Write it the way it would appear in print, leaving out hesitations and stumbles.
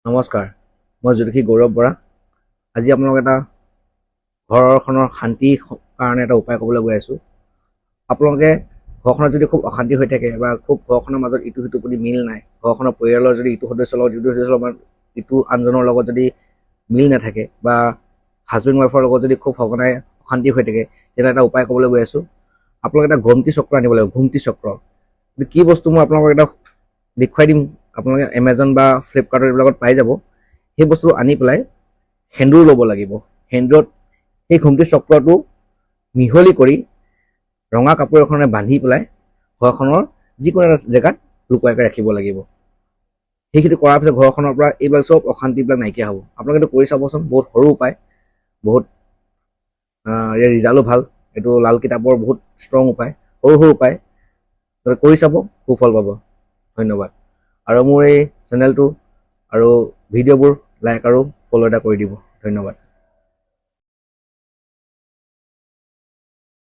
নমস্কাৰ, মই জ্যোতিষী গৌৰৱ বৰা। আজি আপোনালোক এটা ঘৰখনৰ শান্তিৰ কাৰণে এটা উপায় ক'বলৈ গৈ আছোঁ। আপোনালোকে ঘৰখনত যদি খুব অশান্তি হৈ থাকে বা খুব ঘৰখনৰ মাজত ইটো সিটোৰ প্ৰতি মিল নাই, ঘৰখনৰ পৰিয়ালৰ যদি ইটো সদস্যৰ লগত ইটো সদস্যৰ লগত ইটো আনজনৰ লগত যদি মিল নাথাকে বা হাজবেণ্ড ৱাইফৰ লগত যদি খুব সঘনাই অশান্তি হৈ থাকে, তেনে এটা উপায় ক'বলৈ গৈ আছোঁ। আপোনালোকে এটা ঘুমটি চক্ৰ আনিব লাগিব। ঘুমটি চক্ৰ কি বস্তু মই আপোনালোকক এটা দেখুৱাই দিম। আপোনালোকে এমাজন বা ফ্লিপকাৰ্টৰ এইবিলাকত পাই যাব। সেই বস্তু আনি পেলাই সেন্দুৰ ল'ব লাগিব। সেন্দুৰত সেই ঘুমটি চক্ৰটো মিহলি কৰি ৰঙা কাপোৰ এখনে বান্ধি পেলাই ঘৰখনৰ যিকোনো এটা জেগাত লুকুৱাই ৰাখিব লাগিব। সেইখিনি কৰাৰ পিছত ঘৰখনৰ পৰা এইবিলাক চব অশান্তিবিলাক নাইকিয়া হ'ব। আপোনালোকে এইটো কৰি চাবচোন। বহুত সৰু উপায়, বহুত ইয়াৰ ৰিজাল্টো ভাল। এইটো লাল কিতাপৰ বহুত ষ্ট্ৰং উপায়, সৰু সৰু উপায়। কৰি চাব, সুফল পাব। ধন্যবাদ। আৰু মোৰ এই চেনেলটো আৰু ভিডিঅ'বোৰ লাইক আৰু ফ'ল' এটা কৰি দিব। ধন্যবাদ।